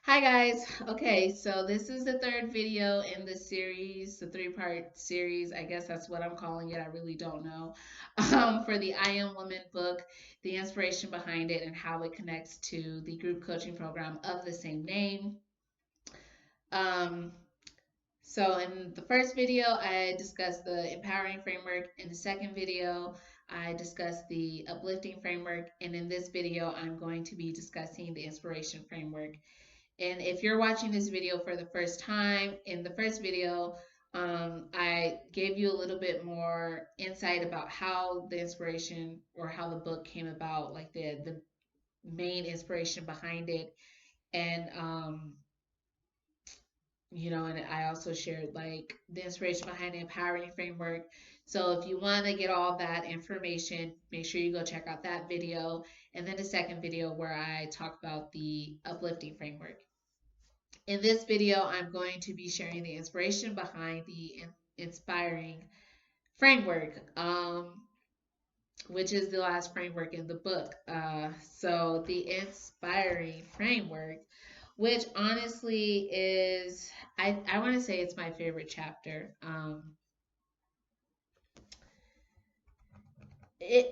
Hi guys. Okay, so this is the third video in the series, the three-part series. I guess that's what I'm calling it. I really don't know. For the I Am Woman book, the inspiration behind it and how it connects to the group coaching program of the same name. Um, so in the first video, I discussed the empowering framework. In the second video, I discussed the uplifting framework. And in this video, I'm going to be discussing the inspiration framework. And if you're watching this video for the first time, in the first video, I gave you a little bit more insight about how the inspiration or how the book came about, like the main inspiration behind it, and and I also shared like the inspiration behind the empowering framework. So if you want to get all that information, make sure you go check out that video, and then the second video where I talk about the uplifting framework. In this video, I'm going to be sharing the inspiration behind the inspiring framework, which is the last framework in the book. So, the inspiring framework, which honestly is, I want to say it's my favorite chapter.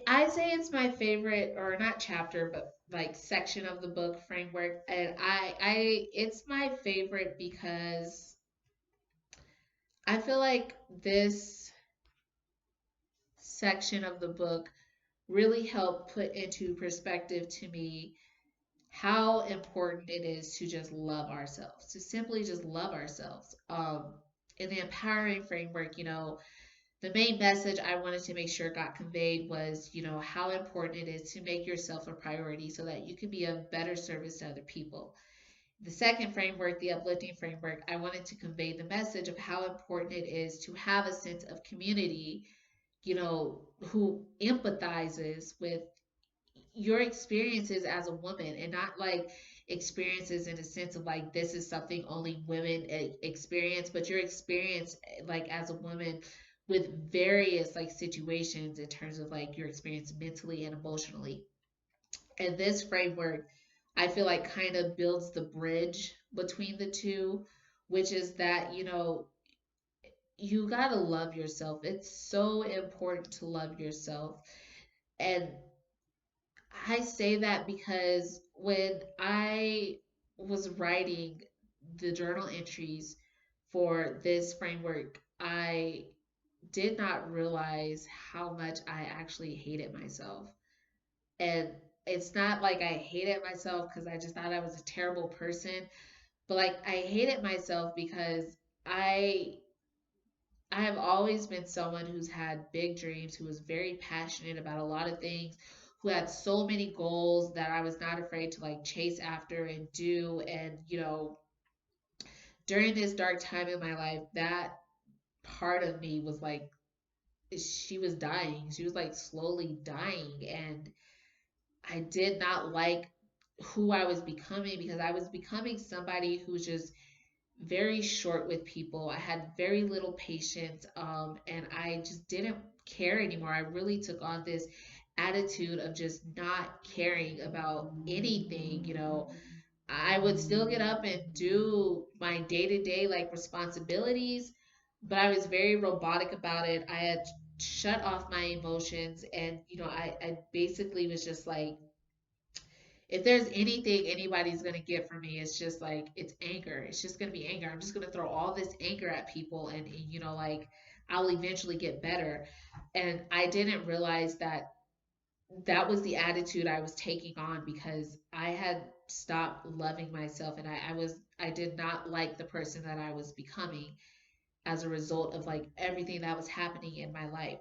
I say it's my favorite, or not chapter, but like section of the book framework, and it's my favorite because I feel like this section of the book really helped put into perspective to me how important it is to just love ourselves, to simply just love ourselves. In the empowering framework, the main message I wanted to make sure got conveyed was, how important it is to make yourself a priority so that you can be of better service to other people. The second framework, the uplifting framework, I wanted to convey the message of how important it is to have a sense of community, who empathizes with your experiences as a woman and not like experiences in a sense of like this is something only women experience, but your experience like as a woman with various like situations in terms of like your experience mentally and emotionally. And this framework, I feel like kind of builds the bridge between the two, which is that, you gotta love yourself. It's so important to love yourself. And I say that because when I was writing the journal entries for this framework, I did not realize how much I actually hated myself. And it's not like I hated myself because I just thought I was a terrible person, but like I hated myself because I I have always been someone who's had big dreams, who was very passionate about a lot of things, who had so many goals that I was not afraid to like chase after and do. And, during this dark time in my life, that part of me was like, she was dying. She was like slowly dying. And I did not like who I was becoming because I was becoming somebody who's just very short with people. I had very little patience, and I just didn't care anymore. I really took on this attitude of just not caring about anything. I would still get up and do my day to day like responsibilities, but I was very robotic about it. I had shut off my emotions, and I basically was just like, if there's anything anybody's gonna get from me, it's just like it's anger. It's just gonna be anger. I'm just gonna throw all this anger at people, and like I'll eventually get better. And I didn't realize that that was the attitude I was taking on because I had stopped loving myself, and I did not like the person that I was becoming as a result of like everything that was happening in my life.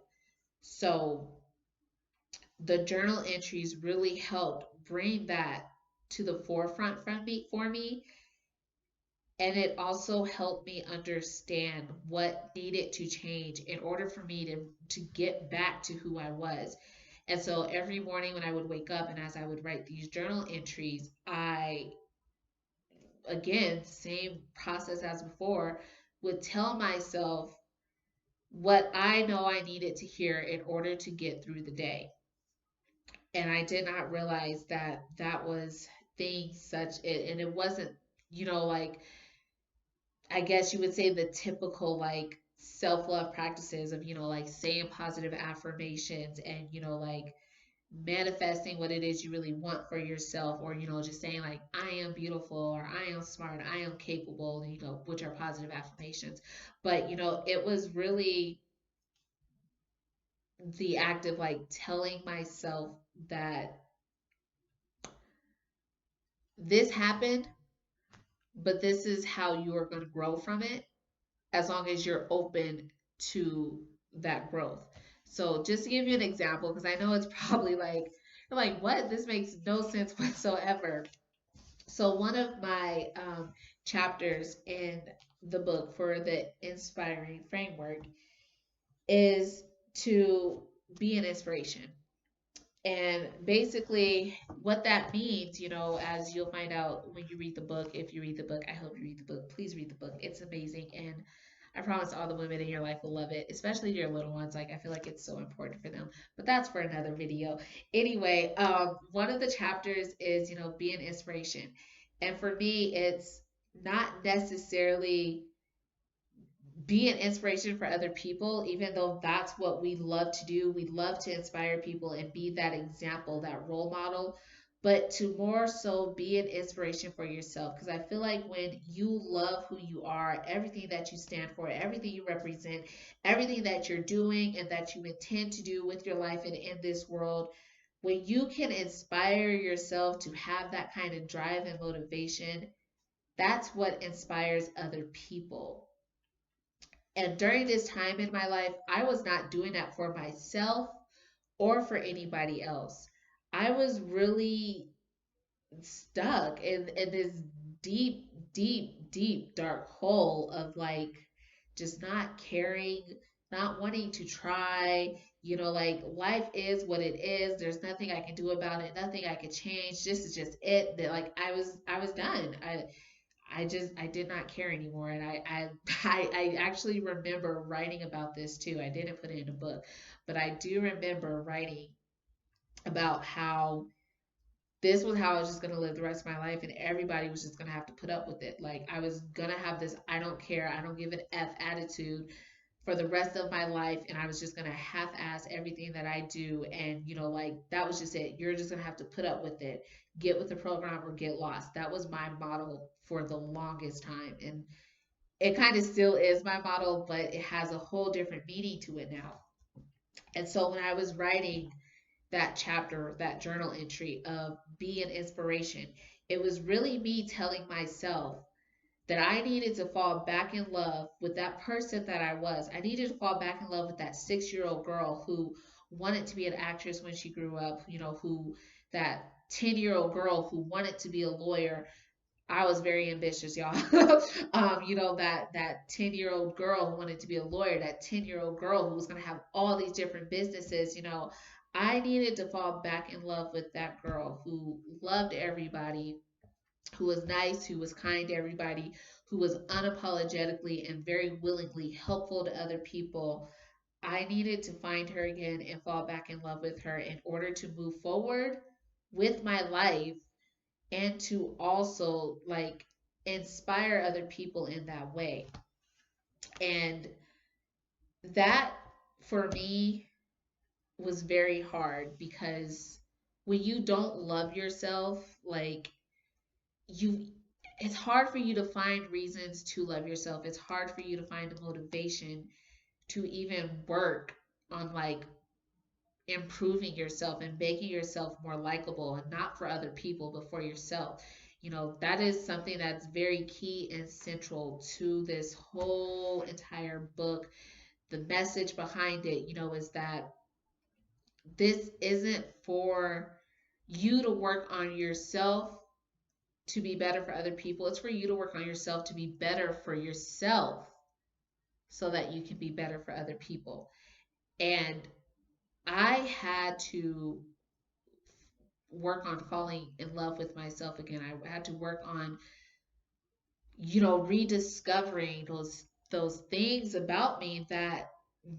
So the journal entries really helped bring that to the forefront for me, and it also helped me understand what needed to change in order for me to get back to who I was. And so every morning when I would wake up and as I would write these journal entries, I, again, same process as before, would tell myself what I know I needed to hear in order to get through the day. And I did not realize that that was things such, and it wasn't like I guess you would say the typical like self-love practices of, like saying positive affirmations and, like manifesting what it is you really want for yourself, or, just saying like, I am beautiful, or I am smart, I am capable, which are positive affirmations. But, it was really the act of like telling myself that this happened, but this is how you are going to grow from it as long as you're open to that growth. So just to give you an example, because I know it's probably like, you're like, what? This makes no sense whatsoever. So one of my chapters in the book for the inspiring framework is to be an inspiration. And basically, what that means, as you'll find out when you read the book, if you read the book, I hope you read the book. Please read the book. It's amazing. And I promise all the women in your life will love it, especially your little ones. Like, I feel like it's so important for them. But that's for another video. Anyway, one of the chapters is, be an inspiration. And for me, it's not necessarily be an inspiration for other people, even though that's what we love to do. We love to inspire people and be that example, that role model, but to more so be an inspiration for yourself. Because I feel like when you love who you are, everything that you stand for, everything you represent, everything that you're doing and that you intend to do with your life and in this world, when you can inspire yourself to have that kind of drive and motivation, that's what inspires other people. And during this time in my life, I was not doing that for myself or for anybody else. I was really stuck in this deep, deep, deep, dark hole of like just not caring, not wanting to try. Like life is what it is. There's nothing I can do about it, nothing I can change. This is just it. That like I was done. I did not care anymore. And I actually remember writing about this too. I didn't put it in a book, but I do remember writing about how this was how I was just going to live the rest of my life, and everybody was just going to have to put up with it. Like I was going to have this I don't care, I don't give an F attitude for the rest of my life, and I was just going to half ass everything that I do. And, like that was just it. You're just going to have to put up with it, get with the program or get lost. That was my model for the longest time. And it kind of still is my model, but it has a whole different meaning to it now. And so when I was writing that chapter, that journal entry of be an inspiration, it was really me telling myself that I needed to fall back in love with that person that I was. I needed to fall back in love with that 6-year-old girl who wanted to be an actress when she grew up, who that 10-year-old girl who wanted to be a lawyer. I was very ambitious, y'all. That 10-year-old girl who wanted to be a lawyer, that 10-year-old girl who was going to have all these different businesses. I needed to fall back in love with that girl who loved everybody, who was nice, who was kind to everybody, who was unapologetically and very willingly helpful to other people. I needed to find her again and fall back in love with her in order to move forward with my life, and to also like inspire other people in that way. And that for me was very hard because when you don't love yourself, like you it's hard for you to find reasons to love yourself. It's hard for you to find the motivation to even work on like improving yourself and making yourself more likable, and not for other people but for yourself. That is something that's very key and central to this whole entire book. The message behind it, is that this isn't for you to work on yourself to be better for other people. It's for you to work on yourself to be better for yourself so that you can be better for other people. And I had to work on falling in love with myself again. I had to work on, rediscovering those things about me that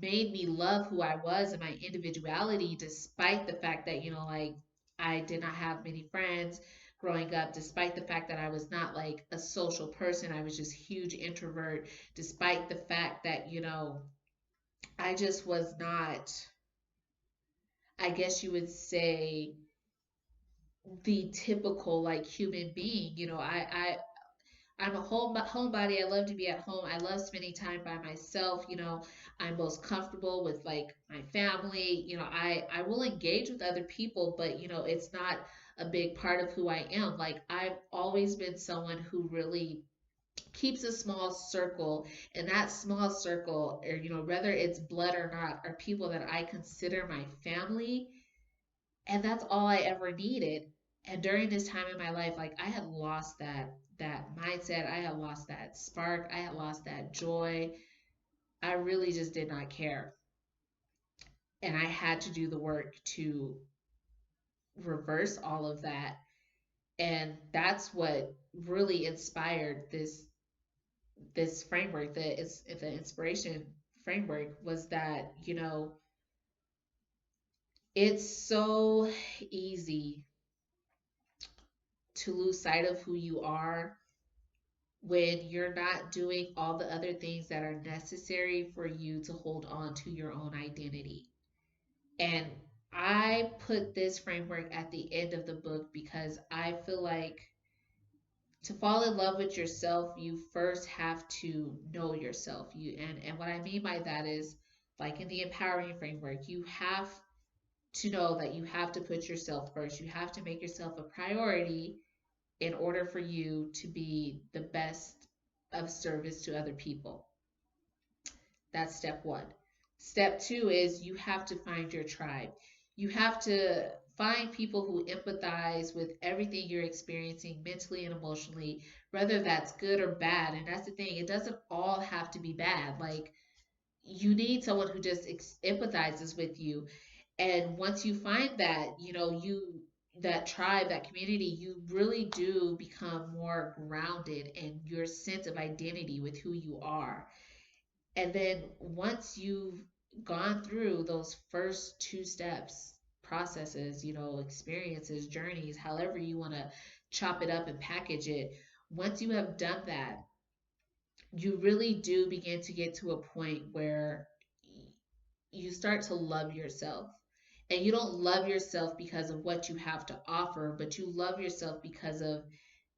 made me love who I was and my individuality, despite the fact that, like I did not have many friends. growing up, despite the fact that I was not like a social person. I was just huge introvert, despite the fact that, I just was not, I guess you would say, the typical like human being. I'm a homebody. I love to be at home. I love spending time by myself. I'm most comfortable with like my family. I will engage with other people, but it's not a big part of who I am. Like I've always been someone who really keeps a small circle, and that small circle, or whether it's blood or not, are people that I consider my family, and that's all I ever needed. And during this time in my life, like I had lost that mindset, I had lost that spark, I had lost that joy. I really just did not care. And I had to do the work to reverse all of that. And that's what really inspired this framework, the inspiration framework, was that, it's so easy to lose sight of who you are when you're not doing all the other things that are necessary for you to hold on to your own identity. And I put this framework at the end of the book because I feel like to fall in love with yourself, you first have to know yourself. And what I mean by that is, like in the empowering framework, you have to know that you have to put yourself first. You have to make yourself a priority in order for you to be the best of service to other people. That's step one. Step two is you have to find your tribe. You have to find people who empathize with everything you're experiencing mentally and emotionally, whether that's good or bad. And that's the thing, it doesn't all have to be bad. Like, you need someone who just empathizes with you. And once you find that, that tribe, that community, you really do become more grounded in your sense of identity with who you are. And then once you've gone through those first two steps, processes, experiences, journeys, however you want to chop it up and package it, once you have done that, you really do begin to get to a point where you start to love yourself. And you don't love yourself because of what you have to offer, but you love yourself because of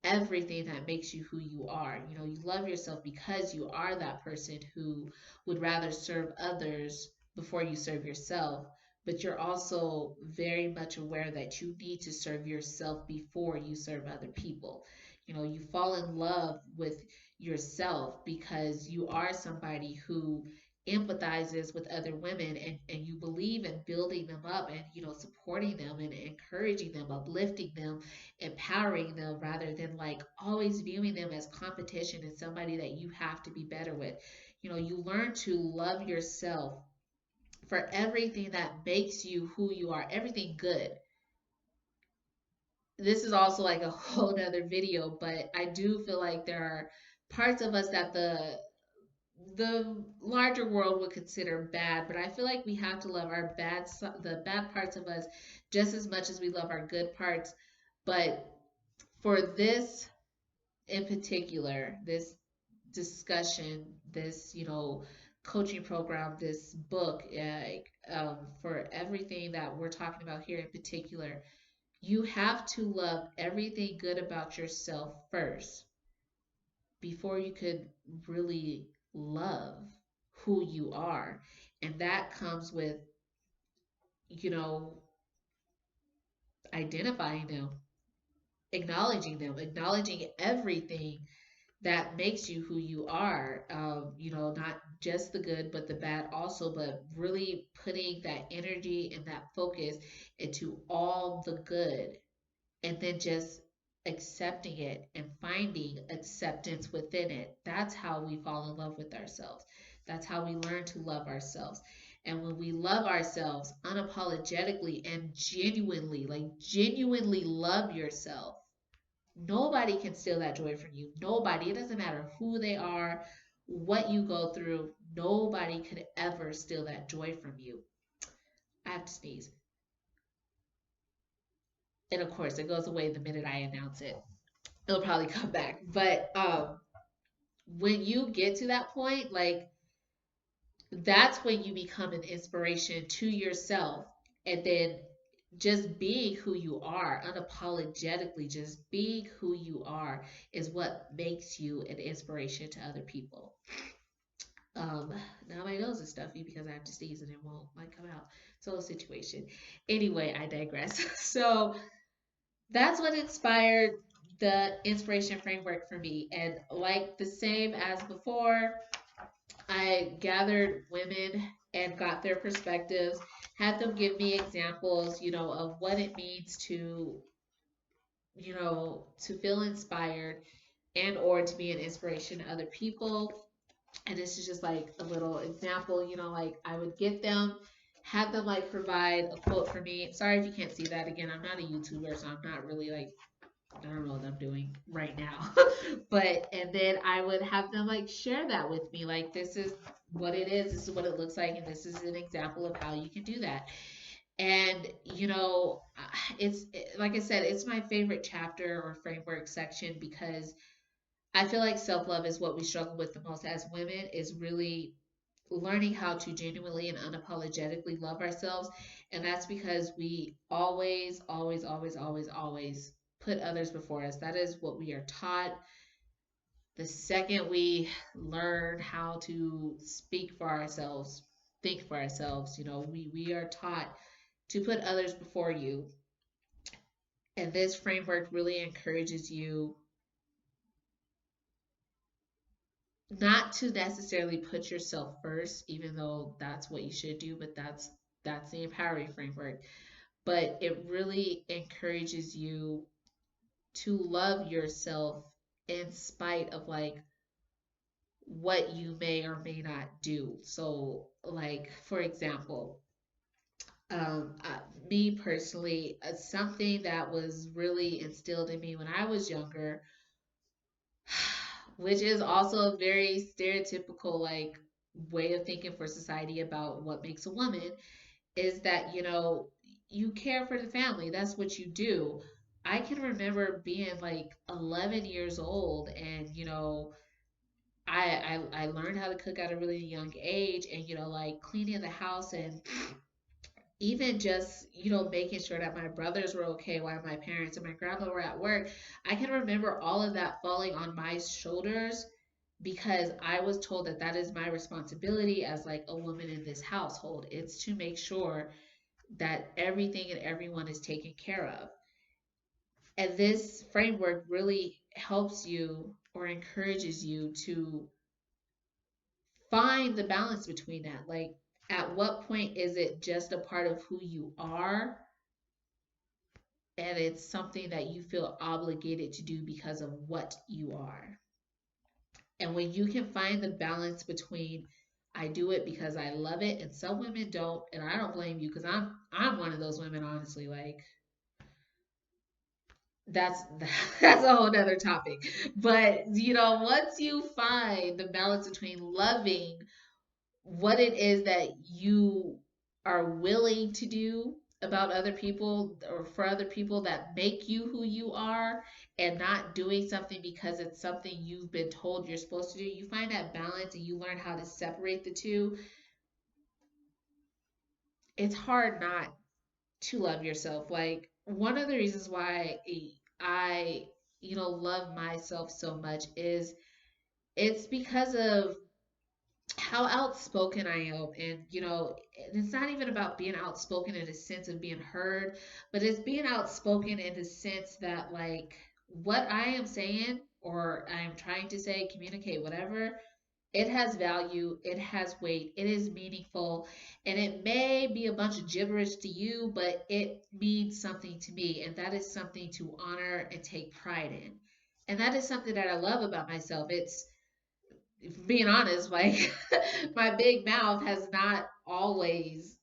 everything that makes you who you are. You love yourself because you are that person who would rather serve others before you serve yourself. But you're also very much aware that you need to serve yourself before you serve other people. You fall in love with yourself because you are somebody who empathizes with other women, and you believe in building them up, and supporting them and encouraging them, uplifting them, empowering them, rather than like always viewing them as competition and somebody that you have to be better with. You learn to love yourself for everything that makes you who you are, everything good. This is also like a whole nother video, but I do feel like there are parts of us that the larger world would consider bad, but I feel like we have to love the bad parts of us just as much as we love our good parts. But for this in particular, this discussion, this, coaching program, this book, for everything that we're talking about here in particular, you have to love everything good about yourself first before you could really love who you are. And that comes with, you know, identifying them, acknowledging everything that makes you who you are. Not just the good, but the bad also, but really putting that energy and that focus into all the good, and then just accepting it and finding acceptance within it. That's how we fall in love with ourselves. That's how we learn to love ourselves. And when we love ourselves unapologetically and genuinely, like genuinely love yourself, nobody can steal that joy from you. Nobody. It doesn't matter who they are, what you go through. Nobody could ever steal that joy from you. I have to sneeze. And of course, it goes away the minute I announce it. It'll probably come back. But when you get to that point, like that's when you become an inspiration to yourself. And then just being who you are, unapologetically, just being who you are is what makes you an inspiration to other people. Um, Now my nose is stuffy because I have to sneeze and it won't like come out. So a situation. Anyway, I digress. So that's what inspired the inspiration framework for me. And like the same as before, I gathered women and got their perspectives, had them give me examples, of what it means to, to feel inspired and or to be an inspiration to other people. And this is just like a little example, like I would get them, have them like provide a quote for me. Sorry if you can't see that. Again, I'm not a YouTuber, so I'm not really like, I don't know what I'm doing right now. But, and then I would have them like share that with me. Like, this is what it is, this is what it looks like, and this is an example of how you can do that. And, like I said, it's my favorite chapter or framework section because I feel like self love is what we struggle with the most as women, is really learning how to genuinely and unapologetically love ourselves. And that's because we always, always, always, always, always put others before us. That is what we are taught. The second we learn how to speak for ourselves, think for ourselves, we are taught to put others before you. And this framework really encourages you not to necessarily put yourself first, even though that's what you should do, but that's the empowering framework. But it really encourages you to love yourself in spite of like what you may or may not do. So, like for example, me personally, something that was really instilled in me when I was younger, which is also a very stereotypical like way of thinking for society about what makes a woman, is that you care for the family. That's what you do. I can remember being like 11 years old, and I learned how to cook at a really young age, and like cleaning the house, and even just making sure that my brothers were okay while my parents and my grandma were at work. I can remember all of that falling on my shoulders because I was told that that is my responsibility as like a woman in this household. It's to make sure that everything and everyone is taken care of. And this framework really helps you or encourages you to find the balance between that. Like, at what point is it just a part of who you are and it's something that you feel obligated to do because of what you are? And when you can find the balance between I do it because I love it, and some women don't, and I don't blame you because I'm one of those women, honestly. Like, that's that's a whole nother topic. But once you find the balance between loving what it is that you are willing to do about other people or for other people that make you who you are, and not doing something because it's something you've been told you're supposed to do, you find that balance and you learn how to separate the two. It's hard not to love yourself. Like, one of the reasons why I, love myself so much is it's because of how outspoken I am. And, it's not even about being outspoken in a sense of being heard, but it's being outspoken in the sense that, like, what I am saying or I am trying to say, communicate, whatever, it has value, it has weight, it is meaningful, and it may be a bunch of gibberish to you, but it means something to me, and that is something to honor and take pride in. And that is something that I love about myself. It's, if being honest, like my big mouth has not always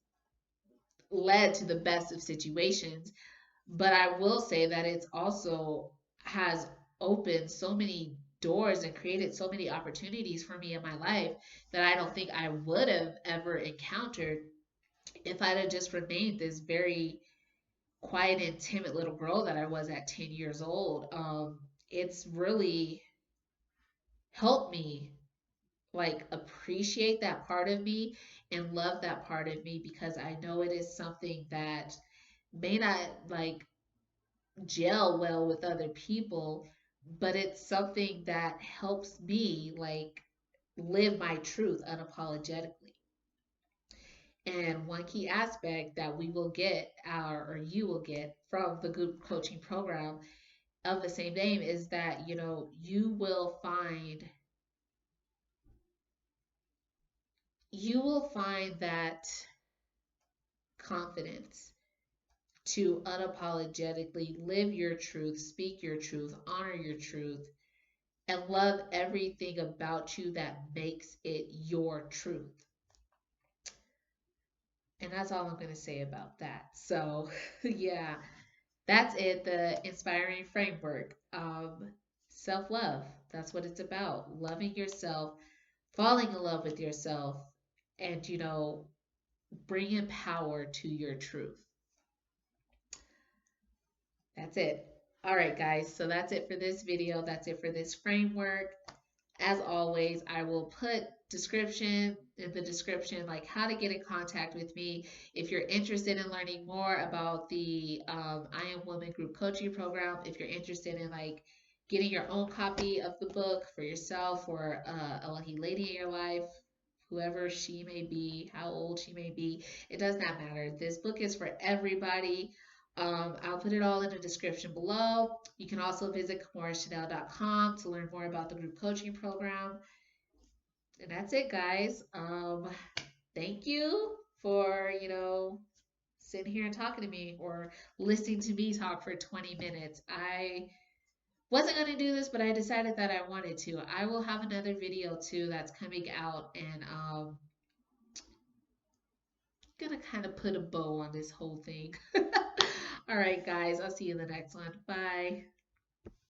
led to the best of situations, but I will say that it's also has opened so many doors and created so many opportunities for me in my life that I don't think I would have ever encountered if I'd have just remained this very quiet and timid little girl that I was at 10 years old. It's really helped me like appreciate that part of me and love that part of me, because I know it is something that may not like gel well with other people, but it's something that helps me like live my truth unapologetically. And one key aspect that we will get, or you will get from the group coaching program of the same name, is that, you will find that confidence to unapologetically live your truth, speak your truth, honor your truth, and love everything about you that makes it your truth. And that's all I'm going to say about that. So, yeah, that's it. The inspiring framework. Self love. That's what it's about. Loving yourself, falling in love with yourself, and, bringing power to your truth. That's it. All right, guys. So that's it for this video. That's it for this framework. As always, I will put description in the description, like how to get in contact with me. If you're interested in learning more about the I Am Woman group coaching program, if you're interested in like getting your own copy of the book for yourself or a lucky lady in your life, whoever she may be, how old she may be, it does not matter. This book is for everybody. I'll put it all in the description below. You can also visit KamaraChanel.com to learn more about the group coaching program. And that's it, guys. Thank you for, sitting here and talking to me or listening to me talk for 20 minutes. I wasn't going to do this, but I decided that I wanted to. I will have another video too that's coming out, and gonna kind of put a bow on this whole thing. All right, guys, I'll see you in the next one. Bye.